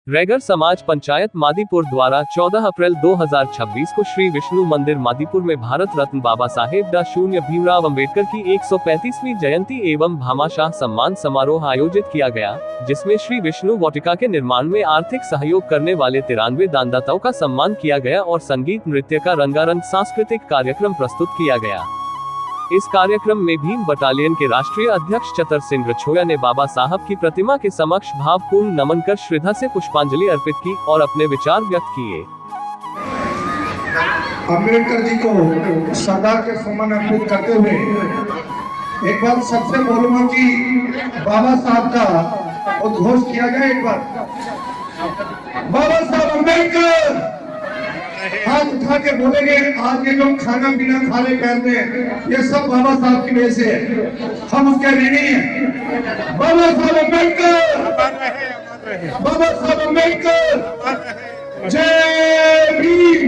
रैगर समाज पंचायत मादीपुर द्वारा 14 अप्रैल 2026 को श्री विष्णु मंदिर मादीपुर में भारत रत्न बाबा साहेब डॉ. भीमराव अंबेडकर की 135वीं जयंती एवं भामाशाह सम्मान समारोह आयोजित किया गया, जिसमें श्री विष्णु वाटिका के निर्माण में आर्थिक सहयोग करने वाले 93 दानदाताओं का सम्मान किया गया और संगीत नृत्य का रंगारंग सांस्कृतिक कार्यक्रम प्रस्तुत किया गया। इस कार्यक्रम में भीम बटालियन के राष्ट्रीय अध्यक्ष चतर सिंह रछोया ने बाबा साहब की प्रतिमा के समक्ष भावपूर्ण नमन कर श्रद्धा से पुष्पांजलि अर्पित की और अपने विचार व्यक्त किए। अम्बेडकर जी को श्रद्धा के सुमन अर्पित करते हुए एक बार सबसे बोलूंगा कि बाबा साहब का उद्घोष किया जाए। एक बार बाबा साहब अम्बेडकर हाथ उठा के बोलेंगे। आज ये लोग खाना पीना खाने कहते हैं, ये सब बाबा साहब की वजह से है, हम उसके ऋणी हैं। बाबा साहब अम्बेडकर, बाबा साहब अम्बेडकर, जय भीम,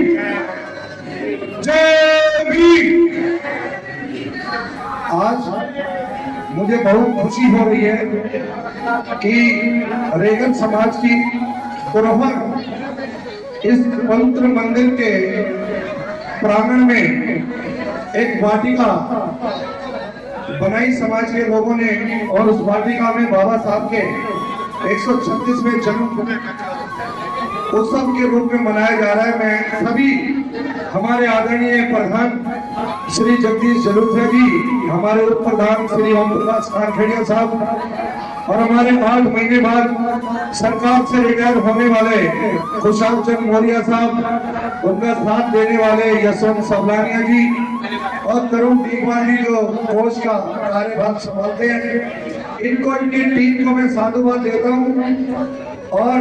जय भीम। आज मुझे बहुत खुशी हो रही है कि रैगर समाज की धरोहर इस पवित्र मंदिर के प्रांगण में एक वाटिका बनाई समाज के लोगों ने, और उस वाटिका में बाबा साहब के 136वें जन्म उत्सव के रूप में मनाया जा रहा है। मैं सभी हमारे आदरणीय प्रधान श्री जगदीश जलूठिया जी, हमारे उप प्रधान श्री ओम प्रकाश कानखेड़िया साहब और हमारे 8 महीने बाद सरकार से रिटायर होने वाले खुशहाल चंद मौर्य साहब, उनका साथ देने वाले यशवंत सबलानिया जी और तरुण टीकवाल जी जो कोष का कार्यभार संभालते हैं, इनको, इनकी टीम को मैं साधुवाद देता हूँ। और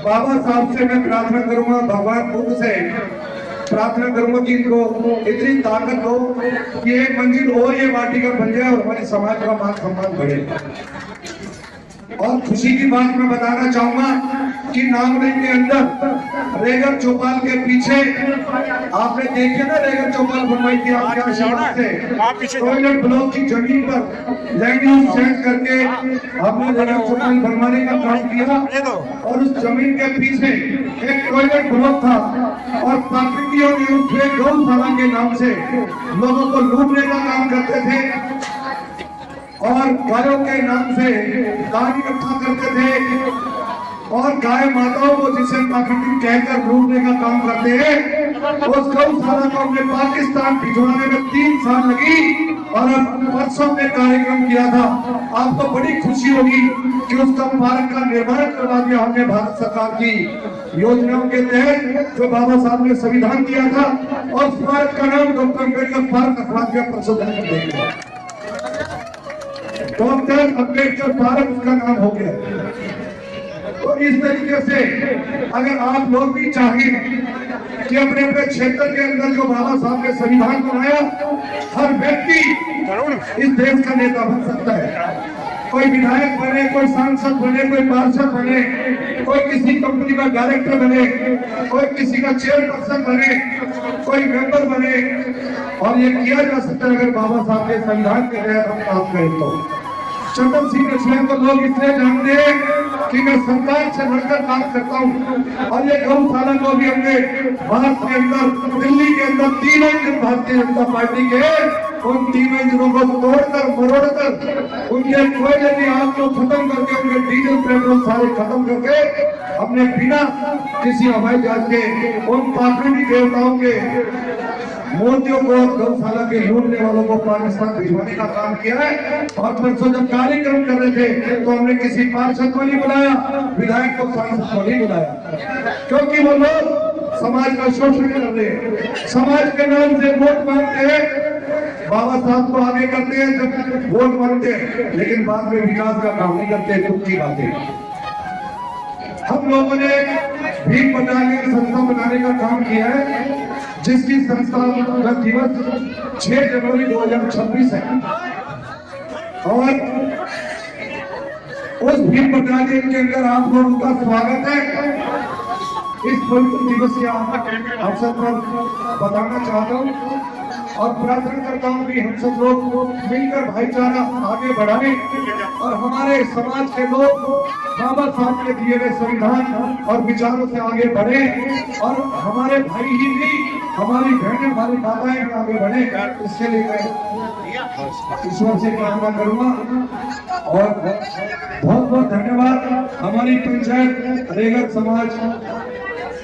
बाबा साहब से मैं प्रार्थना करूंगा, भगवान बुद्ध से प्रार्थना करूंगा कि इनको इतनी ताकत हो कि एक मंजिल और ये वाटिका बन जाए और हमारे समाज का मान सम्मान बढ़े। और खुशी की बात मैं बताना चाहूंगा कि नामदेव के अंदर रैगर चौपाल के पीछे आपने देखे ना, रैगर चौपाल बनवाई थी आपके आशीर्वाद से, टॉयलेट ब्लॉक की जमीन पर लैंड यूज चेंज करके आपने रैगर चौपाल बनवाने का काम किया। और उस जमीन के पीछे एक टॉयलेट ब्लॉक था और प्राकृतियों ने उसे गौशाला के नाम से लोगों को लूटने का काम करते थे और गायों के नाम से दान इकट्ठा करते थे और गाय माताओं को जिसे प्राकृतिक कहकर लूटने का काम करते हैं। उस गौशाला को हमने पाकिस्तान भिजवाने में 3 साल लगी और अब परसों में कार्यक्रम किया था। आपको बड़ी खुशी होगी कि उसका पार्क का निर्माण करवा दिया हमने भारत सरकार की योजनाओं के तहत, जो बाबा साहब ने संविधान दिया था, और उस पार्क का नाम डॉक्टर अम्बेडकर पार्क रखवा दिया परसों। डॉक्टर अम्बेडकर पार्क उसका नाम हो गया। तो इस तरीके से अगर आप लोग भी चाहें कि अपने अपने क्षेत्र के अंदर जो बाबा साहब ने संविधान बनाया, हर व्यक्ति इस देश का नेता बन सकता है। कोई विधायक बने, कोई सांसद बने, कोई पार्षद बने, कोई किसी कंपनी का डायरेक्टर बने, कोई किसी का चेयरपर्सन बने, कोई मेंबर बने, और ये किया जा सकता है अगर बाबा साहब के संविधान के तहत हम काम करें तो। चतर सिंह रछोया को लोग इसलिए जानते हैं कि मैं सरकार से लड़कर काम करता हूँ, और ये गौशाला को भी हमने भारत के अंदर, दिल्ली के अंदर 3 इंजन भारतीय जनता पार्टी के, उन 3 इंजनों को तोड़कर मरोड़कर उनके कोयले की आग को खत्म करके, उनके डीजल पेट्रोल सारे खत्म करके, हमने बिना किसी हवाई जहाज के उन प्राकृतिक देवताओं के मूर्तियों को, गौशाला के लूटने वालों को पाकिस्तान भिजवाने का काम किया है। और परसों जब कार्यक्रम कर रहे थे तो हमने किसी पार्षद को नहीं बुलाया, विधायक को, सांसद को नहीं बुलाया, क्योंकि वो लोग समाज का शोषण कर रहे हैं, समाज के नाम से वोट मांगते हैं, बाबा साहब को आगे करते हैं जब वोट मांगते हैं, लेकिन बाद में विकास का काम नहीं करते। दुख की बात है। हम लोगों ने भीम बटालियन संस्था बनाने का काम किया है, जिसकी संस्था का दिवस 6 जनवरी 2026 है, और उस भीम बटालियन के अंदर आप लोगों का स्वागत है। इस पवित्र दिवस के अवसर पर बताना चाहता हूँ और प्रार्थना करता हूँ कि हम सब लोग मिलकर भाईचारा आगे बढ़ाएं और हमारे समाज के लोग बाबा साहब के दिए हुए संविधान और विचारों से आगे बढ़े और हमारे भाई ही नहीं, हमारी बहनें, हमारी माताएं भी आगे बढ़े। इसके लिए मैं ईश्वर से प्रार्थना करूंगा और बहुत बहुत धन्यवाद। हमारी पंचायत रेगत समाज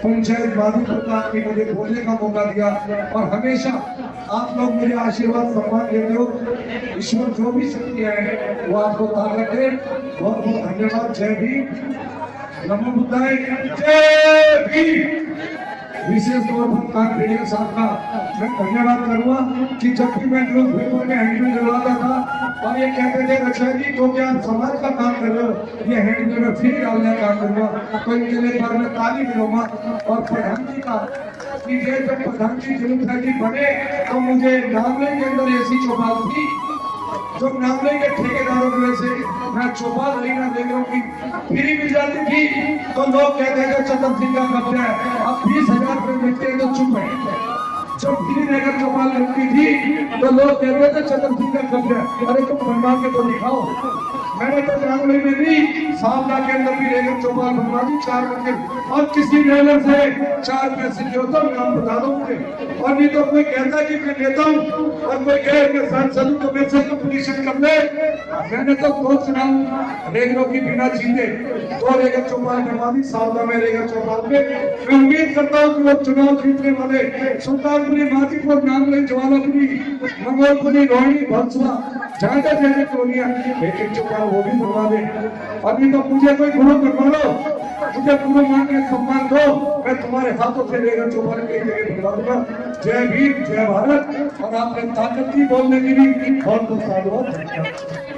पंचायत माधीपुर का आपने मुझे बोलने का मौका दिया और हमेशा आप लोग मुझे आशीर्वाद सम्मान देते हो। ईश्वर जो भी शक्ति है वो आपको ताकत दे। बहुत बहुत धन्यवाद। जय भीम, नमो बुद्धाय, जय भीम। विशेष तौर पर कांग्रेस साहब का मैं धन्यवाद करूंगा कि जब भी मैं न्यूज पेपर में हैंडबिल डलवाता था और ये कहते थे अच्छा जी तो क्या आप समाज का काम कर रहे हो, ये हैंडबिल में फ्री डालने का काम करूंगा तो इनके लिए पर मैं ताली मिलूंगा। और प्रधान जी का कि ये जब प्रधान जी जरूर जी बने तो मुझे नामले के अंदर ऐसी चौपाल थी जो नामले के ठेकेदारों की वजह से मैं चौपाल लेना देख रहा हूँ फ्री मिल जाती थी तो लोग कहते थे चतन सिंह का कब्जा है। अब 20,000 रुपए मिलते हैं तो चुप है। जब फ्री लेकर चौपाल मिलती थी तो लोग कहते थे चतन सिंह का कब्जा है। अरे तुम बनवा के तो दिखाओ। मैंने तो नामले में भी सावला के अंदर भी लेकर चौपाल बनवा दी 4 रुपए और किसी मेलर से 4 पैसे जो तो नाम बता दो मुझे। और नहीं तो कोई कहता कि मैं लेता हूँ और कोई कहे मैं सांसद तो मेरे से कंपटीशन कर ले। मैंने तो 2 चुनाव रेगरों की बिना जीते 2 रेगर चौपाल बनवा दी सावला में रेगर चौपाल में। मैं उम्मीद करता हूँ कि वो चुनाव जीतने वाले सुल्तानपुरी, मातीपुर, नामले, ज्वालापुरी, मंगोलपुरी, रोहिणी, भंसवा जहाँ जगह टोलियां एक चौपाल वो भी बनवा दे। अभी तो मुझे कोई गुरु बनवा लो, मुझे गुरु मान के सम्मान दो, मैं तुम्हारे हाथों से लेकर चौपाल कई जगह बनवा दूंगा। जय भीम, जय भारत। और आपने ताकत की बोलने की भी बहुत बहुत साधुवाद।